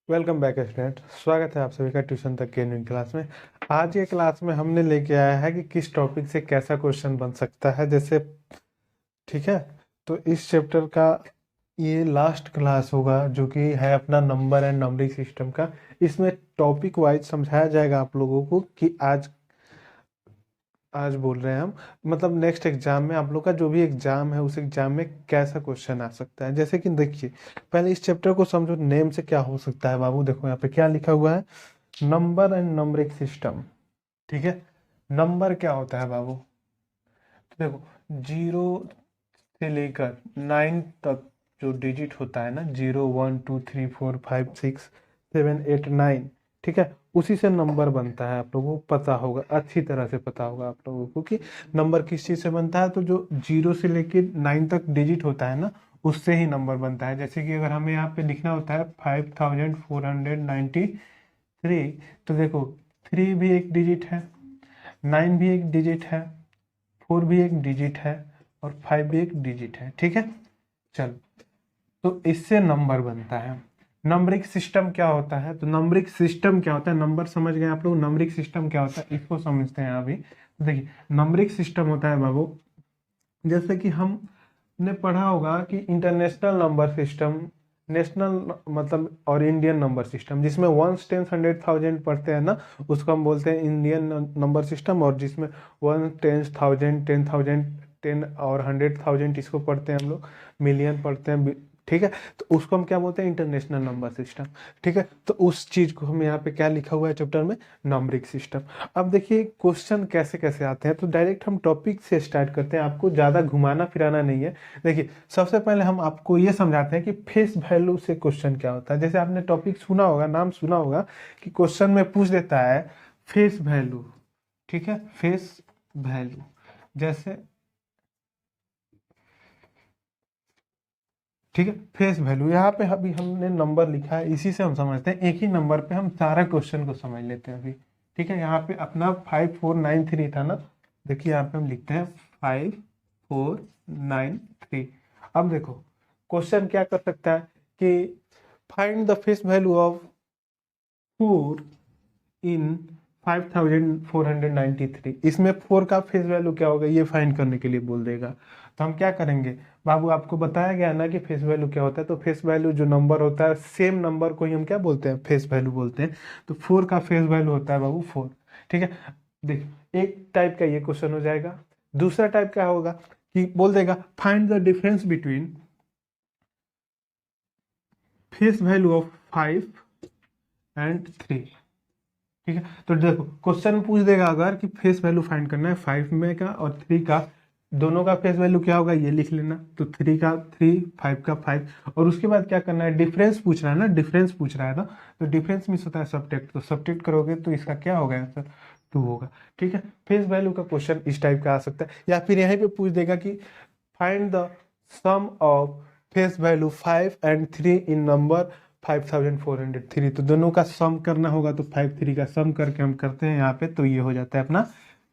Welcome back student. स्वागत है आप सभी का ट्यूशन तक के न्यू क्लास में। आज के क्लास में हमने लेके आया है कि किस टॉपिक से कैसा क्वेश्चन बन सकता है। जैसे ठीक है, तो इस चैप्टर का ये लास्ट क्लास होगा जो कि है अपना नंबर एंड नंबरिंग सिस्टम का। इसमें टॉपिक वाइज समझाया जाएगा आप लोगों को कि आज आज बोल रहे हैं हम, मतलब नेक्स्ट एग्जाम में आप लोग का जो भी एग्जाम है उस एग्जाम में कैसा क्वेश्चन आ सकता है। जैसे कि देखिए, पहले इस चैप्टर को समझो। नेम से क्या हो सकता है बाबू, देखो यहाँ पे क्या लिखा हुआ है, नंबर एंड नंबरिंग सिस्टम। ठीक है, नंबर क्या होता है बाबू, तो देखो जीरो से लेकर 9 तक जो डिजिट होता है ना, 0 1 2 3 4 5 6 7 8 9, ठीक है, उसी से नंबर बनता है। आप लोगों को पता होगा, अच्छी तरह से पता होगा आप लोगों को कि नंबर किस चीज़ से बनता है। तो जो 0 से लेकर 9 तक डिजिट होता है ना, उससे ही नंबर बनता है। जैसे कि अगर हमें यहाँ पे लिखना होता है 5493, तो देखो 3 भी एक डिजिट है, 9 भी एक डिजिट है, 4 भी एक डिजिट है और 5 भी एक डिजिट है। ठीक है, चलो, तो इससे नंबर बनता है। नंबरिंग सिस्टम क्या होता है, तो नंबरिंग सिस्टम क्या होता है, नंबर समझ गए आप लोग। नंबरिंग सिस्टम क्या होता है इसको समझते हैं अभी। देखिए, नंबरिंग सिस्टम होता है बाबू, जैसे कि हमने पढ़ा होगा कि इंटरनेशनल नंबर सिस्टम, नेशनल मतलब और इंडियन नंबर सिस्टम, जिसमें 1 10 100 1000 पढ़ते हैं ना, उसको हम बोलते हैं इंडियन नंबर सिस्टम। और जिसमें 1 10,000 10,000 10 और 100,000 इसको पढ़ते हैं हम लोग, मिलियन पढ़ते हैं। ठीक है, तो उसको हम क्या बोलते हैं, इंटरनेशनल नंबर सिस्टम। ठीक है, तो उस चीज को हम यहाँ पे क्या लिखा हुआ है चैप्टर में, नंबरिंग सिस्टम। अब देखिए क्वेश्चन कैसे कैसे आते हैं, तो डायरेक्ट हम टॉपिक से स्टार्ट करते हैं, आपको ज़्यादा घुमाना फिराना नहीं है। देखिए, सबसे पहले हम आपको ये समझाते हैं कि फेस वैल्यू से क्वेश्चन क्या होता है। जैसे आपने टॉपिक सुना होगा, नाम सुना होगा कि क्वेश्चन में पूछ देता है फेस वैल्यू। ठीक है, फेस वैल्यू, जैसे ठीक है, फेस वैल्यू यहाँ पे अभी हमने नंबर लिखा है, इसी से हम समझते हैं। एक ही नंबर पे हम सारा क्वेश्चन को समझ लेते हैं अभी। ठीक है, यहाँ पे अपना 5493 था ना, देखिए यहाँ पे हम लिखते हैं 5493। अब देखो क्वेश्चन क्या कर सकता है कि find the face value of 4 इन 5493। इसमें 4 का फेस वैल्यू क्या होगा ये फाइंड करने के लिए बोल देगा। तो हम क्या करेंगे बाबू, आपको बताया गया ना कि फेस वैल्यू क्या होता है। तो फेस वैल्यू जो नंबर होता है, सेम नंबर को ही हम क्या बोलते हैं, फेस वैल्यू बोलते हैं। तो 4 का फेस वैल्यू होता है बाबू 4। ठीक है, देख, एक टाइप का ये क्वेश्चन हो जाएगा। दूसरा टाइप क्या होगा कि बोल देगा find the difference between face value of 5 and 3। ठीक है, तो देखो क्वेश्चन पूछ देगा अगर कि फेस वैल्यू फाइंड करना है 5 में का और 3 का, दोनों का फेस वैल्यू क्या होगा ये लिख लेना। तो 3 का 3, 5 का 5, और उसके बाद क्या करना है, डिफरेंस पूछ रहा है ना, डिफरेंस पूछ रहा है ना, तो डिफरेंस मीन्स होता है सब्ट्रैक्ट। तो सब्ट्रैक्ट करोगे तो इसका क्या होगा आंसर, 2 होगा। ठीक है, फेस वैल्यू का क्वेश्चन इस टाइप का आ सकता है। या फिर यहीं पे पूछ देगा कि find the sum of face value 5 and 3 in number 5403। तो दोनों का सम करना होगा, तो 5 3 का सम करके हम करते हैं यहाँ पे, तो ये हो जाता है अपना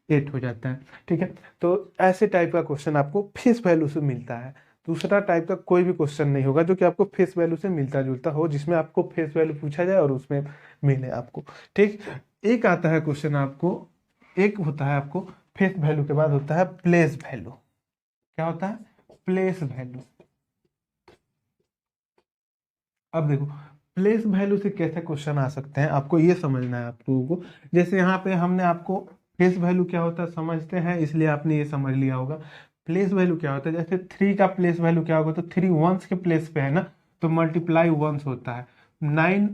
8 हो जाता है। ठीक है, तो ऐसे टाइप का क्वेश्चन आपको फेस वैल्यू से मिलता है। दूसरा टाइप का कोई भी क्वेश्चन नहीं होगा जो कि आपको फेस वैल्यू से मिलता जुलता हो, जिसमें आपको फेस वैल्यू पूछा जाए और उसमें मिले आपको। ठीक, एक आता है क्वेश्चन आपको, एक होता है आपको फेस वैल्यू के बाद होता है प्लेस वैल्यू। क्या होता है, प्लेस वैल्यू। अब देखो प्लेस वैल्यू से कैसे क्वेश्चन आ सकते हैं, आपको ये समझना है आप लोगों को। जैसे यहाँ पे हमने आपको प्लेस वैल्यू क्या होता है समझते हैं, इसलिए आपने ये समझ लिया होगा। प्लेस वैल्यू क्या होता है, जैसे 3 का प्लेस वैल्यू क्या होगा, तो 3 वंस के प्लेस पे है ना, तो मल्टीप्लाई वंस होता है। 9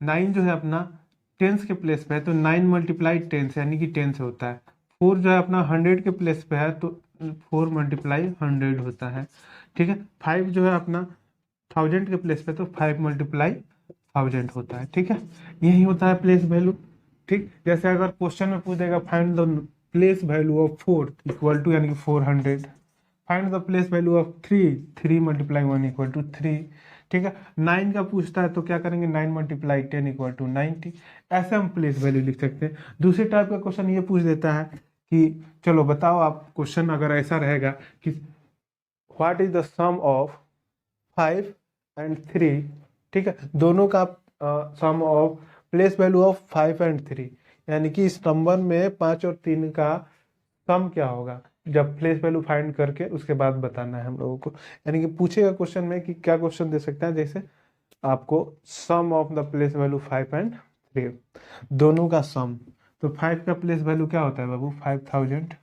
9 जो है अपना टेंस के प्लेस पे है, तो 9 मल्टीप्लाई 10 यानी कि 10 से होता है। 4 जो है अपना 100 के प्लेस पे है, तो 4 मल्टीप्लाई 100 होता है। ठीक है, 5 जो है अपना 1000 के प्लेस पे, तो 5 मल्टीप्लाई 1000 होता है। ठीक है, यही होता है प्लेस वैल्यू। ठीक, जैसे अगर क्वेश्चन में पूछ देगा find the place value of 4 equal to यानी कि 400, find the place value of 3 3 multiply 1 equal to 3। ठीक है, 9 का पूछता है तो क्या करेंगे, 9 मल्टीप्लाई 10 इक्वल टू 90। ऐसे हम प्लेस वैल्यू लिख सकते हैं। दूसरे टाइप का क्वेश्चन ये पूछ देता है कि चलो बताओ आप, क्वेश्चन अगर ऐसा रहेगा कि what is the sum of 5 and 3। ठीक है, दोनों का sum of place value of 5 and 3, यानी कि इस नंबर में 5 और 3 का सम क्या होगा, जब प्लेस वैल्यू फाइंड करके उसके बाद बताना है हम लोगों को। यानी कि पूछेगा क्वेश्चन में कि क्या क्वेश्चन दे सकता है, जैसे आपको sum of the place value 5 and 3, दोनों का सम। तो 5 का प्लेस वैल्यू क्या होता है बाबू, 5000।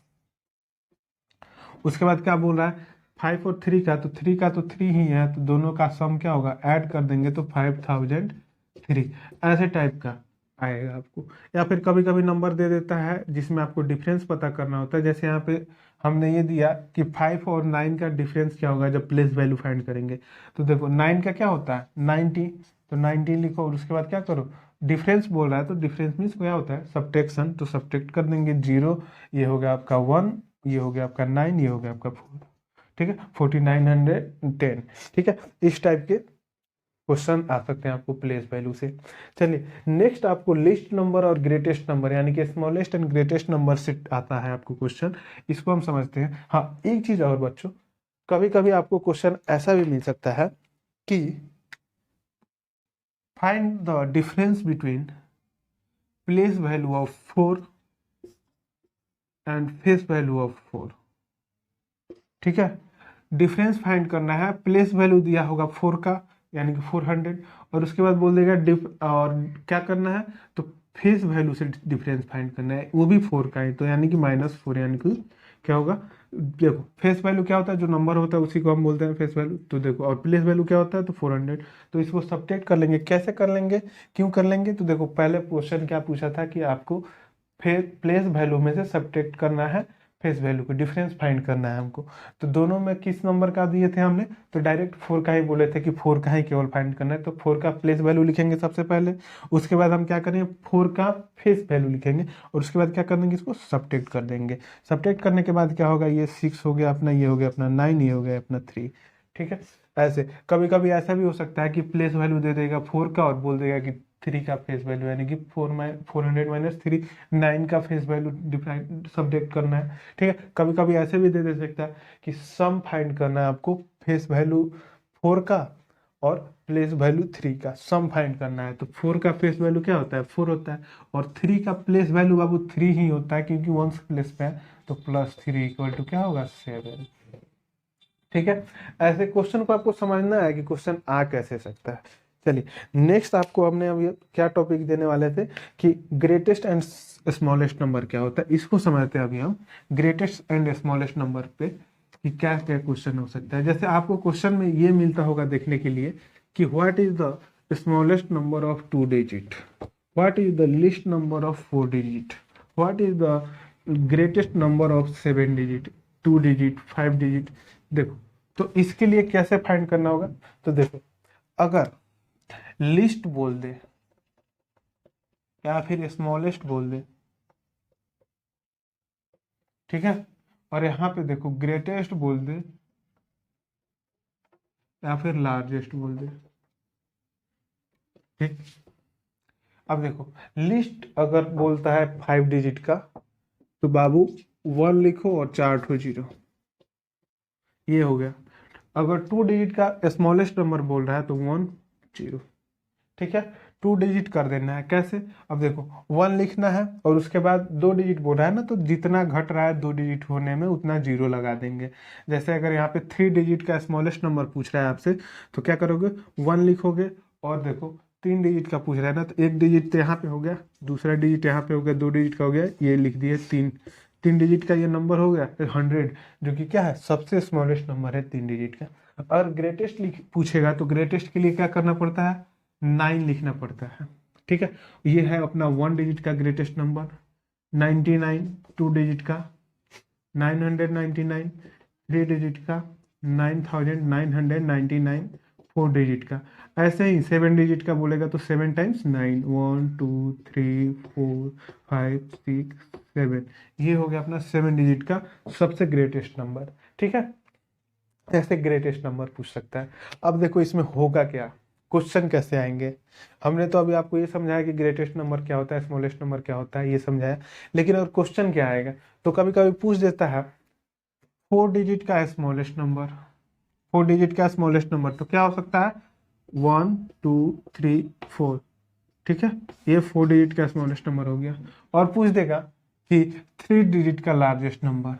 उसके बाद क्या बोल रहा है, 5 और 3 का, तो 3 का तो 3 ही है, तो दोनों का सम क्या होगा, ऐड कर देंगे तो 5003, ऐसे टाइप का आएगा आपको। या फिर कभी कभी नंबर दे देता है जिसमें आपको डिफरेंस पता करना होता है, जैसे यहाँ पे हमने ये दिया कि 5 और 9 का डिफरेंस क्या होगा जब प्लेस वैल्यू फाइंड करेंगे। तो देखो 9 का क्या होता है 90, तो 90 लिखो और उसके बाद क्या करो, डिफरेंस बोल रहा है तो डिफरेंस मीन्स क्या होता है सब्ट्रैक्शन, तो सब्ट्रैक्ट कर देंगे 0, ये हो गया आपका 1, ये हो गया आपका 9, ये हो गया आपका 4, ठीक है 4910। ठीक है, इस टाइप के क्वेश्चन आ सकते हैं आपको प्लेस वैल्यू से। चलिए नेक्स्ट आपको लिस्ट नंबर और ग्रेटेस्ट नंबर, यानी कि स्मॉलेस्ट एंड ग्रेटेस्ट नंबर से आता है आपको क्वेश्चन, इसको हम समझते हैं। हाँ एक चीज और बच्चों, कभी कभी आपको क्वेश्चन ऐसा भी मिल सकता है कि find the difference between place value of 4 and face value of 4। ठीक है, डिफरेंस फाइंड करना है, प्लेस वैल्यू दिया होगा 4 का यानी कि 400, और उसके बाद बोल देगा और क्या करना है, तो फेस वैल्यू से डिफरेंस फाइंड करना है, वो भी 4 का है, तो यानी कि -4, यानी कि क्या होगा, देखो फेस वैल्यू क्या होता है, जो नंबर होता है उसी को हम बोलते हैं फेस वैल्यू। तो देखो और प्लेस वैल्यू क्या होता है, तो 400। तो इसको सब्ट्रैक्ट कर लेंगे, कैसे कर लेंगे, क्यों कर लेंगे, तो देखो पहले क्वेश्चन क्या पूछा था कि आपको प्लेस वैल्यू में से सब्ट्रैक्ट करना है फेस वैल्यू को, डिफरेंस फाइंड करना है हमको। तो दोनों में किस नंबर का दिए थे हमने, तो डायरेक्ट 4 का ही बोले थे कि 4 का ही केवल फाइंड करना है, तो 4 का प्लेस वैल्यू लिखेंगे सबसे पहले, उसके बाद हम क्या करेंगे 4 का फेस वैल्यू लिखेंगे, और उसके बाद क्या कर देंगे, इसको सब्ट्रैक्ट कर देंगे। सब्ट्रैक्ट करने के बाद क्या होगा, ये 6 हो गया अपना, ये हो गया अपना 9, ये हो गया अपना 3। ठीक है, ऐसे कभी कभी ऐसा भी हो सकता है कि प्लेस वैल्यू दे देगा 4 का और बोल देगा कि 3 का फेस वैल्यू, यानी कि 400 - 3, 9 का फेस वैल्यू डिफाइन सब्ट्रैक्ट करना है। ठीक है, कभी कभी ऐसे भी दे सकता है कि सम फाइंड करना है आपको, फेस वैल्यू 4 का और प्लेस वैल्यू 3 का सम फाइंड करना है। तो 4 का फेस वैल्यू क्या होता है, 4 होता है, और 3 का प्लेस वैल्यू बाबू 3 ही होता है, क्योंकि 1 प्लेस पे है, तो +3 = क्या होगा, 7। ठीक है, ऐसे क्वेश्चन को आपको समझना है कि क्वेश्चन आ कैसे सकता है। चलिए नेक्स्ट आपको हमने अभी क्या टॉपिक देने वाले थे कि ग्रेटेस्ट एंड स्मॉलेस्ट नंबर क्या होता है, इसको समझते हैं अभी हम, ग्रेटेस्ट एंड स्मॉलेस्ट नंबर पे कि क्या क्या क्वेश्चन हो सकता है। जैसे आपको क्वेश्चन में ये मिलता होगा देखने के लिए कि what is the smallest number of 2 digit, what is the least number of 4 digit, what is the greatest number of 7 digit, 2 digit, 5 digit. देखो तो इसके लिए कैसे फाइंड करना होगा, तो देखो अगर लिस्ट बोल दे या फिर स्मॉलेस्ट बोल दे, ठीक है, और यहाँ पे देखो ग्रेटेस्ट बोल दे या फिर लार्जेस्ट बोल दे। ठीक, अब देखो लिस्ट अगर बोलता है 5 डिजिट का, तो बाबू 1 लिखो और 4 ठो 0, ये हो गया। अगर 2 डिजिट का स्मॉलेस्ट नंबर बोल रहा है तो 1 0। ठीक है, 2 डिजिट कर देना है, कैसे, अब देखो 1 लिखना है और उसके बाद 2 डिजिट बोल रहा है ना, तो जितना घट रहा है 2 डिजिट होने में उतना 0 लगा देंगे। जैसे अगर यहाँ पे 3 डिजिट का स्मॉलेस्ट नंबर पूछ रहा है आपसे, तो क्या करोगे, 1 लिखोगे, और देखो 3 डिजिट का पूछ रहा है ना, तो 1 डिजिट तो यहाँ पे हो गया, दूसरा डिजिट यहाँ पे हो गया, 2 डिजिट का हो गया, ये लिख दिए 3 डिजिट का ये नंबर हो गया 100, जो कि क्या है सबसे स्मॉलेस्ट नंबर है 3 डिजिट का। और ग्रेटेस्ट पूछेगा तो ग्रेटेस्ट के लिए क्या करना पड़ता है, 9 लिखना पड़ता है। ठीक है, ये है अपना 1 डिजिट का ग्रेटेस्ट नंबर, 99 2 डिजिट का, 999 3 डिजिट का, 9999 4 डिजिट का। ऐसे ही 7 डिजिट का बोलेगा तो 7 टाइम्स 9, 1 2 3 4 5 6 7, ये हो गया अपना 7 डिजिट का सबसे ग्रेटेस्ट नंबर। ठीक है, ऐसे ग्रेटेस्ट नंबर पूछ सकता है। अब देखो इसमें होगा क्या, क्वेश्चन कैसे आएंगे। हमने तो अभी आपको ये समझाया कि ग्रेटेस्ट नंबर क्या होता है, स्मॉलेस्ट नंबर क्या होता है, ये समझाया, लेकिन अगर क्वेश्चन क्या आएगा, तो कभी कभी पूछ देता है 4 डिजिट का स्मॉलेस्ट नंबर, 4 डिजिट का स्मॉलेस्ट नंबर, तो क्या हो सकता है 1 2 3 4, ठीक है, ये 4 डिजिट का स्मॉलेस्ट नंबर हो गया। और पूछ देगा कि 3 डिजिट का लार्जेस्ट नंबर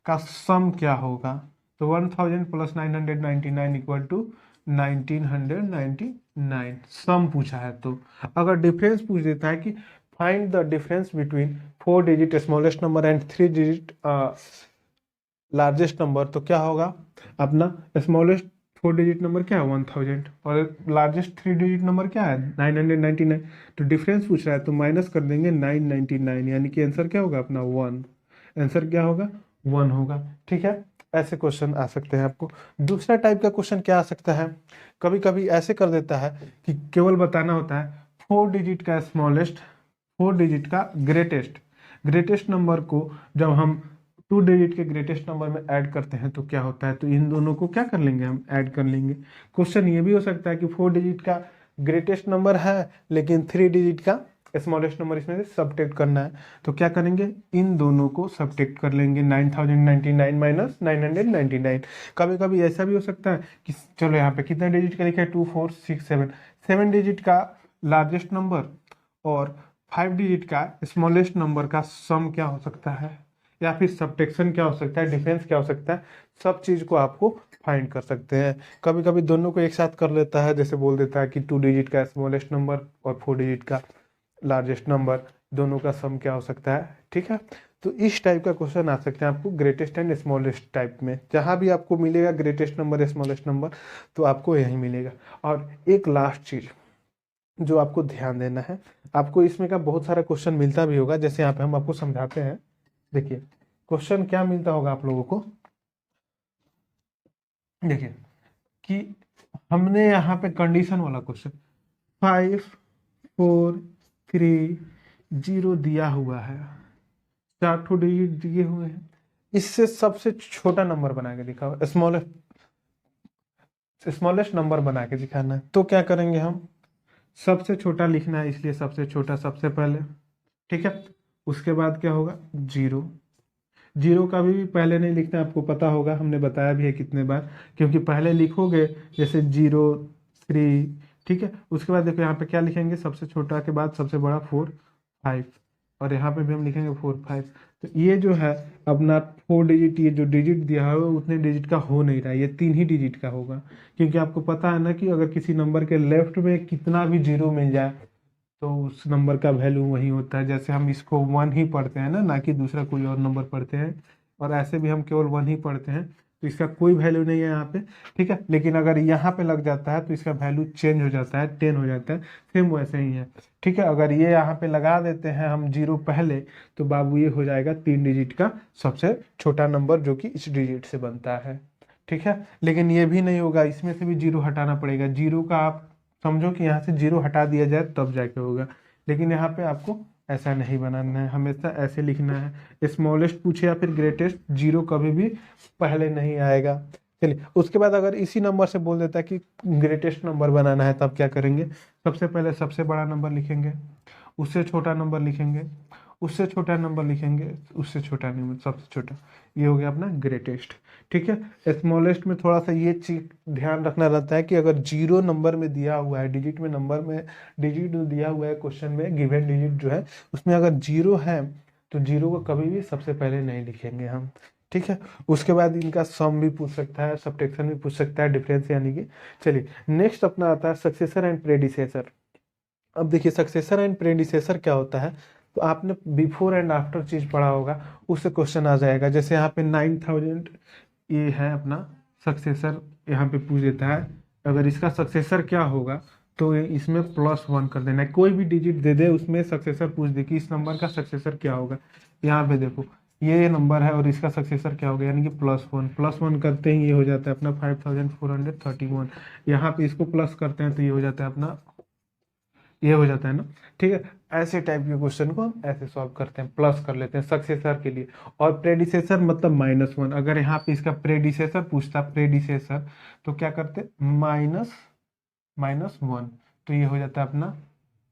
का सम क्या होगा, तो 1000 प्लस 999 इक्वल टू 1999 सम पूछा है। तो अगर डिफरेंस पूछ देता है कि find the difference between 4 digit smallest number and 3 digit largest number, तो क्या होगा अपना स्मॉलेस्ट 4 डिजिट नंबर क्या है 1000 और लार्जेस्ट 3 डिजिट नंबर क्या है 999। तो डिफरेंस पूछ रहा है तो माइनस कर देंगे 999, यानी कि आंसर क्या होगा अपना 1। आंसर क्या होगा 1 होगा। ठीक है, ऐसे क्वेश्चन आ सकते हैं आपको। दूसरा टाइप का क्वेश्चन क्या आ सकता है, कभी कभी ऐसे कर देता है कि केवल बताना होता है 4 डिजिट का स्मॉलेस्ट, 4 डिजिट का ग्रेटेस्ट नंबर को जब हम 2 डिजिट के ग्रेटेस्ट नंबर में ऐड करते हैं तो क्या होता है, तो इन दोनों को क्या कर लेंगे हम ऐड कर लेंगे। क्वेश्चन ये भी हो सकता है कि 4 डिजिट का ग्रेटेस्ट नंबर है लेकिन 3 डिजिट का स्मॉलेस्ट नंबर इसमें से सब्ट्रैक्ट करना है, तो क्या करेंगे इन दोनों को सब्ट्रैक्ट कर लेंगे 9099 माइनस 999। कभी कभी ऐसा भी हो सकता है कि चलो यहाँ पे कितने डिजिट का लिखा है 2 4 6 7, 7 डिजिट का लार्जेस्ट नंबर और 5 डिजिट का स्मॉलेस्ट नंबर का सम क्या हो सकता है, या फिर सब्ट्रैक्शन क्या हो सकता है, डिफरेंस क्या हो सकता है, सब चीज को आपको फाइंड कर सकते हैं। कभी कभी दोनों को एक साथ कर लेता है, जैसे बोल देता है कि 2 डिजिट का स्मॉलेस्ट नंबर और 4 डिजिट का लार्जेस्ट नंबर, दोनों का सम क्या हो सकता है। ठीक है, तो इस टाइप का क्वेश्चन आ सकते हैं आपको ग्रेटेस्ट एंड स्मॉलेस्ट टाइप में, जहां भी आपको मिलेगा ग्रेटेस्ट नंबर स्मॉलेस्ट नंबर तो आपको यही मिलेगा। और एक लास्ट चीज जो आपको ध्यान देना है, आपको इसमें का बहुत सारा क्वेश्चन मिलता भी होगा, जैसे यहाँ पे हम आपको समझाते हैं। देखिए क्वेश्चन क्या मिलता होगा आप लोगों को, देखिए कि हमने यहाँ पे कंडीशन वाला क्वेश्चन 5 4 3 0 दिया हुआ है, 4 ठो डिजिट दिए हुए हैं, इससे सबसे छोटा नंबर बना के दिखाओ, स्मॉलेस्ट नंबर बना के दिखाना है। तो क्या करेंगे हम, सबसे छोटा लिखना है इसलिए सबसे छोटा सबसे पहले। ठीक है, उसके बाद क्या होगा 0, जीरो का भी पहले नहीं लिखना, आपको पता होगा हमने बताया भी है कितने बार, क्योंकि पहले लिखोगे जैसे 0 3, ठीक है, उसके बाद देखो यहाँ पे क्या लिखेंगे, सबसे छोटा के बाद सबसे बड़ा 4 5, और यहाँ पे भी हम लिखेंगे 4 5। तो ये जो है अपना 4 डिजिट, ये जो डिजिट दिया है वो उतने डिजिट का हो नहीं रहा है, ये 3 ही डिजिट का होगा, क्योंकि आपको पता है ना कि अगर किसी नंबर के लेफ्ट में कितना भी जीरो मिल जाए तो उस नंबर का वैल्यू वही होता है। जैसे हम इसको 1 ही पढ़ते हैं ना कि दूसरा कोई और नंबर पढ़ते हैं, और ऐसे भी हम केवल 1 ही पढ़ते हैं, तो इसका कोई वैल्यू नहीं है यहाँ पे। ठीक है, लेकिन अगर यहाँ पे लग जाता है तो इसका वैल्यू चेंज हो जाता है, 10 हो जाता है, सेम वैसे ही है। ठीक है, अगर ये यहाँ पे लगा देते हैं हम 0 पहले, तो बाबू ये हो जाएगा 3 डिजिट का सबसे छोटा नंबर जो कि इस डिजिट से बनता है। ठीक है, लेकिन ये भी नहीं होगा, इसमें से भी 0 हटाना पड़ेगा। 0 का आप समझो कि यहाँ से 0 हटा दिया जाए तब जाके होगा, लेकिन यहाँ पे आपको ऐसा नहीं बनाना है, हमेशा ऐसे लिखना है। स्मॉलेस्ट पूछे या फिर ग्रेटेस्ट, 0 कभी भी पहले नहीं आएगा। चलिए, उसके बाद अगर इसी नंबर से बोल देता है कि ग्रेटेस्ट नंबर बनाना है, तब क्या करेंगे, सबसे पहले सबसे बड़ा नंबर लिखेंगे, उससे छोटा नंबर लिखेंगे, उससे छोटा नंबर लिखेंगे, उससे छोटा नंबर सबसे छोटा, ये हो गया अपना ग्रेटेस्ट। ठीक है, स्मॉलेस्ट में थोड़ा सा ये चीज ध्यान रखना रहता है कि अगर 0 नंबर में दिया हुआ है, डिजिट में नंबर में डिजिट जो दिया हुआ है क्वेश्चन में, गिवन डिजिट जो है उसमें अगर 0 है तो 0 को कभी भी सबसे पहले नहीं लिखेंगे हम। ठीक है, उसके बाद इनका सम भी पूछ सकता है, सब्ट्रैक्शन भी पूछ सकता है, डिफरेंस यानी कि। चलिए नेक्स्ट अपना आता है सक्सेसर एंड प्रेडिसेसर। अब देखिए सक्सेसर एंड प्रेडिसेसर क्या होता है, तो आपने बिफोर एंड आफ्टर चीज पढ़ा होगा, उससे क्वेश्चन आ जाएगा। जैसे यहाँ पे 9000 ये है अपना सक्सेसर, यहाँ पे पूछ देता है अगर इसका सक्सेसर क्या होगा, तो इसमें +1 कर देना है, कोई भी डिजिट दे दे उसमें सक्सेसर पूछ दे कि इस नंबर का सक्सेसर क्या होगा। यहाँ पे देखो ये नंबर है और इसका सक्सेसर क्या होगा, यानी कि +1 करते ही ये हो जाता है अपना 5431। यहाँ पे इसको प्लस करते हैं तो ये हो जाता है अपना, ये हो जाता है ना। ठीक है, ऐसे टाइप के क्वेश्चन को हम ऐसे सॉल्व करते हैं, प्लस कर लेते हैं सक्सेसर के लिए। और प्रेडिसेसर मतलब -1, अगर यहाँ पे इसका प्रेडिसेसर पूछता प्रेडिसेसर, तो क्या करते -1, तो ये हो जाता है अपना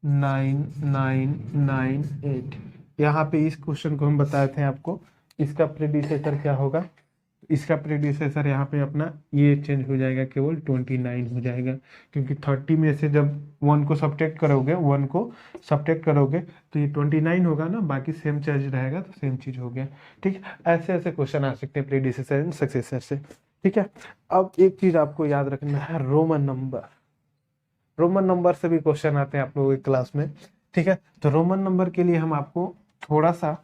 9998। यहाँ पे इस क्वेश्चन को हम बताए थे आपको, इसका प्रेडिसेसर क्या होगा, इसका प्रेडिसेसर यहाँ पे अपना ये चेंज हो जाएगा, केवल 29 हो जाएगा, क्योंकि 30 में से जब 1 को सब्ट्रैक्ट करोगे तो ये 29 होगा ना, बाकी सेम चीज रहेगा, तो सेम चीज हो गया। ठीक है, ऐसे ऐसे क्वेश्चन आ सकते हैं प्रेडिसेसर एंड सक्सेसर से। ठीक है, अब एक चीज आपको याद रखना है, रोमन नंबर से भी क्वेश्चन आते हैं आप लोगों की क्लास में। ठीक है, तो रोमन नंबर के लिए हम आपको थोड़ा सा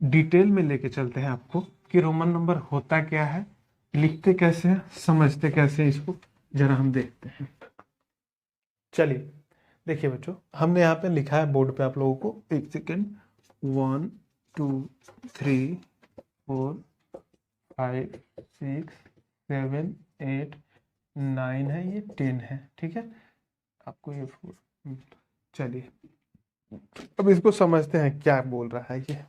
डिटेल में लेके चलते हैं आपको, कि रोमन नंबर होता क्या है, लिखते कैसे हैं, समझते कैसे हैं, इसको जरा हम देखते हैं। चलिए देखिए बच्चों, हमने यहाँ पे लिखा है बोर्ड पे आप लोगों को, एक सेकेंड, 1 2 3 4 5 6 7 8 9 है, ये 10 है। ठीक है, आपको ये 4, चलिए अब इसको समझते हैं क्या बोल रहा है ये।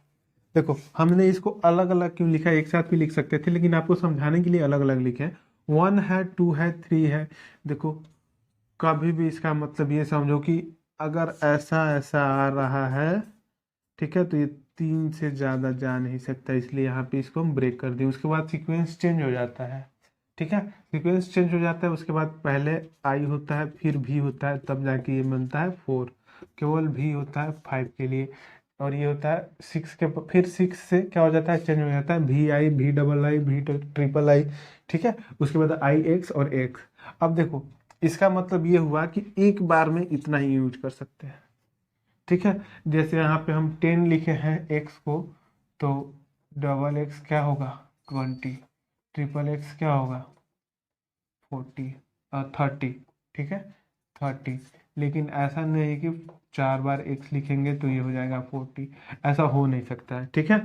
देखो हमने इसको अलग अलग क्यों लिखा है, एक साथ भी लिख सकते थे, लेकिन आपको समझाने के लिए अलग अलग लिखे हैं। 1 है, 2 है, 3 है। देखो कभी भी इसका मतलब ये समझो कि अगर ऐसा ऐसा आ रहा है, ठीक है, तो ये 3 से ज़्यादा जा नहीं सकता, इसलिए यहाँ पे इसको हम ब्रेक कर दिए। उसके बाद सीक्वेंस चेंज हो जाता है। ठीक है, सीक्वेंस चेंज हो जाता है, उसके बाद पहले आई होता है, फिर भी होता है, तब जाके ये बनता है 4। केवल भी होता है 5 के लिए, और ये होता है 6 के, फिर 6 से क्या हो जाता है, चेंज हो जाता है, भी आई, भी डबल आई, भी ट्रिपल आई। ठीक है, उसके बाद आई एक्स और एक्स। अब देखो इसका मतलब ये हुआ कि एक बार में इतना ही यूज कर सकते हैं। ठीक है, जैसे यहाँ पे हम 10 लिखे हैं एक्स को, तो डबल एक्स क्या होगा 20, ट्रिपल एक्स क्या होगा 40, 30। ठीक है 30, लेकिन ऐसा नहीं है कि 4 बार एक्स लिखेंगे तो ये हो जाएगा 40, ऐसा हो नहीं सकता है। ठीक है,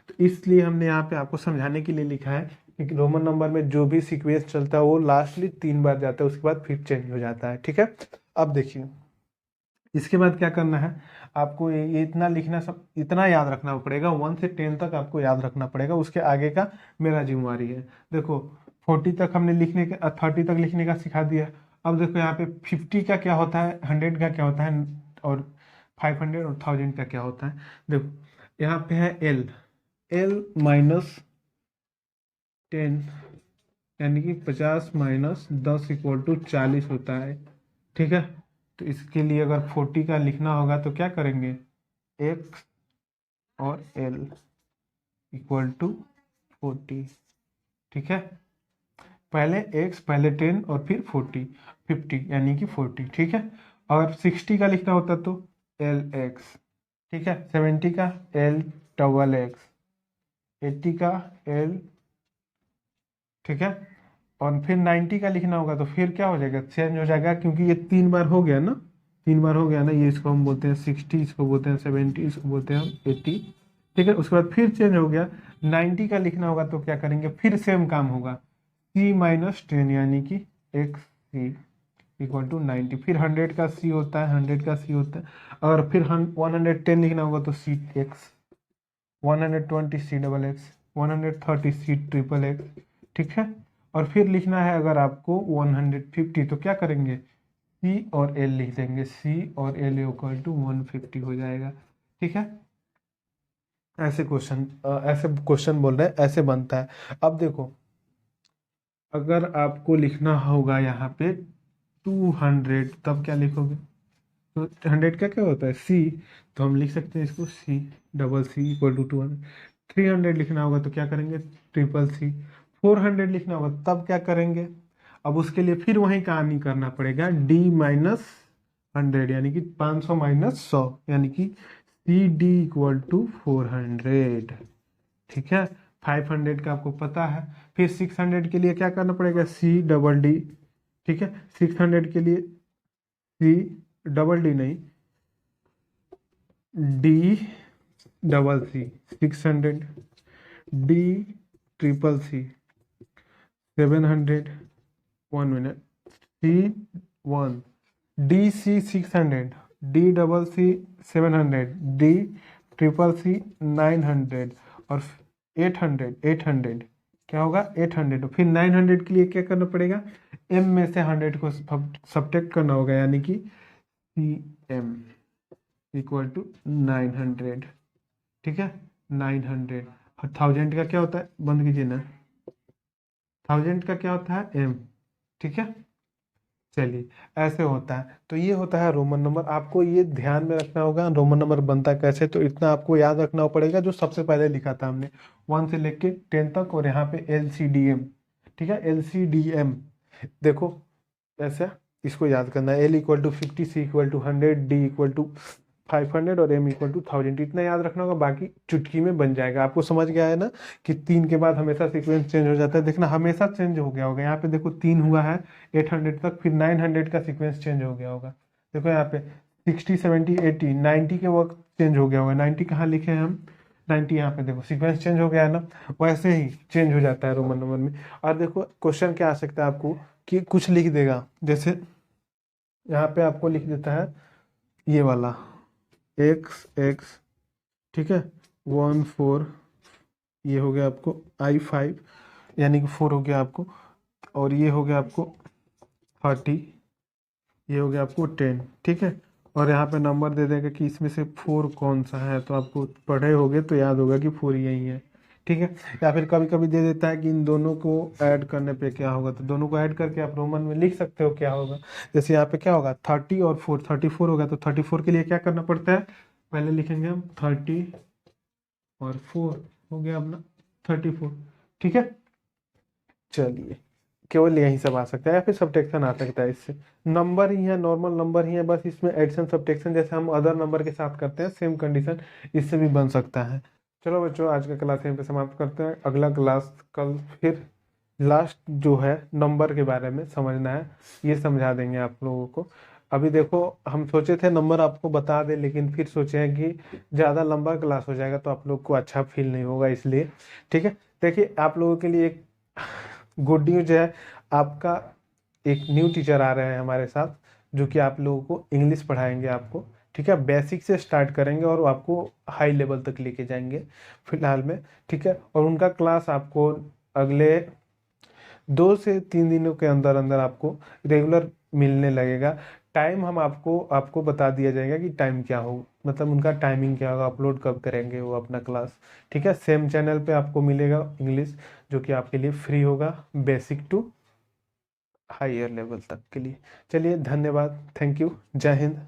तो इसलिए हमने यहाँ पे आपको समझाने के लिए लिखा है कि रोमन नंबर में जो भी सीक्वेंस चलता है वो लास्टली 3 बार जाता है, उसके बाद फिर चेंज हो जाता है। ठीक है, अब देखिए इसके बाद क्या करना है, आपको ये इतना लिखना, सब इतना याद रखना पड़ेगा, 1 से 10 तक आपको याद रखना पड़ेगा, उसके आगे का मेरा जिम्मेवारी है। देखो 40 तक हमने लिखने का, 30 तक लिखने का सिखा दिया। अब देखो यहाँ पे 50 का क्या होता है, 100 का क्या होता है, और 500 और 1000 का क्या होता है। देखो यहाँ पे है एल, एल माइनस 10, यानी कि 50 माइनस 10 इक्वल टू 40 होता है। ठीक है, तो इसके लिए अगर 40 का लिखना होगा तो क्या करेंगे, एक्स और एल इक्वल टू 40। ठीक है, पहले एक्स, पहले 10 और फिर 40, 50 यानी कि 40। ठीक है, अगर 60 का लिखना होता तो एल एक्स। ठीक है, 70 का एल डबल एक्स, 80 का एल। ठीक है, और फिर 90 का लिखना होगा तो फिर क्या हो जाएगा, चेंज हो जाएगा, क्योंकि ये 3 बार हो गया ना, 3 बार हो गया ना, ये इसको हम बोलते हैं 60, इसको बोलते हैं 70, इसको बोलते हैं हम 80। ठीक है, उसके बाद फिर चेंज हो गया, 90 का लिखना होगा तो क्या करेंगे, फिर सेम काम होगा, सी माइनस 10 यानी कि एक्स सी इक्वल टू 90। फिर 100 का सी होता है, 100 का सी होता है, और फिर 110 लिखना होगा तो C X, 120 C double X, 130 C triple X. ठीक है, और फिर लिखना है अगर आपको 150 तो क्या करेंगे, सी और एल लिख देंगे, सी और एल इक्वल टू 150 हो जाएगा। ठीक है, ऐसे क्वेश्चन बोल रहे हैं, ऐसे बनता है। अब देखो अगर आपको लिखना होगा यहाँ पे 200, तब क्या लिखोगे, तो 100 का क्या होता है सी, तो हम लिख सकते हैं इसको C double C equal to 200। 300 लिखना होगा तो क्या करेंगे, ट्रिपल सी। 400 लिखना होगा तब क्या करेंगे, अब उसके लिए फिर वही कहानी करना पड़ेगा, डी माइनस 100 यानी कि 500 माइनस 100, यानी कि सी डी इक्वल टू 400। ठीक है, 500 का आपको पता है, फिर 600 के लिए क्या करना पड़ेगा, सी डबल डी। ठीक है, 600 के लिए सी डबल डी नहीं, D double C 600, D triple C 700, 1 minute, C 1, D C 600, D double C 700, D triple C 900, और 800 क्या होगा 800। फिर 900 के लिए क्या करना पड़ेगा, एम में से 100 को सब्ट्रैक्ट करना होगा, यानी कि सी एम इक्वल टू 900। ठीक है, 900, और 1000 का क्या होता है, बंद कीजिए ना, 1000 का क्या होता है m, ठीक है। चलिए ऐसे होता है, तो ये होता है रोमन नंबर। आपको ये ध्यान में रखना होगा रोमन नंबर बनता कैसे, तो इतना आपको याद रखना पड़ेगा जो सबसे पहले लिखा था हमने 1 से लेके 10 तक, और यहाँ पे LCDM, ठीक है, LCDM। देखो ऐसे इसको याद करना है, L = 50, C = 100, D = 500 और M = 1000, इतना याद रखना होगा, बाकी चुटकी में बन जाएगा। आपको समझ गया है ना कि 3 के बाद हमेशा सीक्वेंस चेंज हो जाता है। देखना हमेशा चेंज हो गया होगा, यहाँ पे देखो 3 हुआ है 800 तक, फिर 900 का सीक्वेंस चेंज हो गया होगा। देखो यहाँ पे 60, 70, 80, 90 के वक्त चेंज हो गया होगा। 90 कहाँ लिखे हैं हम, 90 यहाँ पे देखो सीक्वेंस चेंज हो गया है ना, वैसे ही चेंज हो जाता है रोमन नंबर में। और देखो क्वेश्चन क्या आ सकता है आपको कि कुछ लिख देगा, जैसे यहाँ पे आपको लिख देता है ये वाला x, ठीक है, 1 4, ये हो गया आपको I5, यानी कि 4 हो गया आपको, और ये हो गया आपको 30, ये हो गया आपको 10, ठीक है। और यहाँ पे नंबर दे देगा कि इसमें से 4 कौन सा है, तो आपको पढ़े होगे तो याद होगा कि 4 यही है, ठीक है। या फिर कभी कभी दे देता है कि इन दोनों को ऐड करने पे क्या होगा, तो दोनों को ऐड करके आप रोमन में लिख सकते हो क्या होगा। जैसे यहाँ पे क्या होगा 30 और 4, 34 होगा, तो 34 के लिए क्या करना पड़ता है, पहले लिखेंगे हम 30 और 4, हो गया अपना 34, ठीक है। चलिए केवल यही सब आ सकता है, या फिर सब्ट्रैक्शन आ सकता है, इससे नंबर ही है, नॉर्मल नंबर ही है, बस इसमें एडिशन सब्ट्रैक्शन जैसे हम अदर नंबर के साथ करते हैं, सेम कंडीशन इससे भी बन सकता है। चलो बच्चों आज का क्लास यहीं पे समाप्त करते हैं, अगला क्लास कल फिर लास्ट जो है नंबर के बारे में समझना है, ये समझा देंगे आप लोगों को। अभी देखो हम सोचे थे नंबर आपको बता दें, लेकिन फिर सोचे हैं कि ज़्यादा लंबा क्लास हो जाएगा तो आप लोग को अच्छा फील नहीं होगा, इसलिए ठीक है। देखिए आप लोगों के लिए एक गुड न्यूज है, आपका एक न्यू टीचर आ रहे हैं हमारे साथ, जो कि आप लोगों को इंग्लिश पढ़ाएंगे आपको, ठीक है। बेसिक से स्टार्ट करेंगे और वो आपको हाई लेवल तक लेके जाएंगे फिलहाल में, ठीक है। और उनका क्लास आपको अगले 2 से 3 दिनों के अंदर अंदर आपको रेगुलर मिलने लगेगा। टाइम हम आपको बता दिया जाएगा कि टाइम क्या हो, मतलब उनका टाइमिंग क्या होगा, अपलोड कब करेंगे वो अपना क्लास, ठीक है। सेम चैनल पे आपको मिलेगा इंग्लिश, जो कि आपके लिए फ्री होगा बेसिक टू हायर लेवल तक के लिए। चलिए धन्यवाद, थैंक यू, जय हिंद।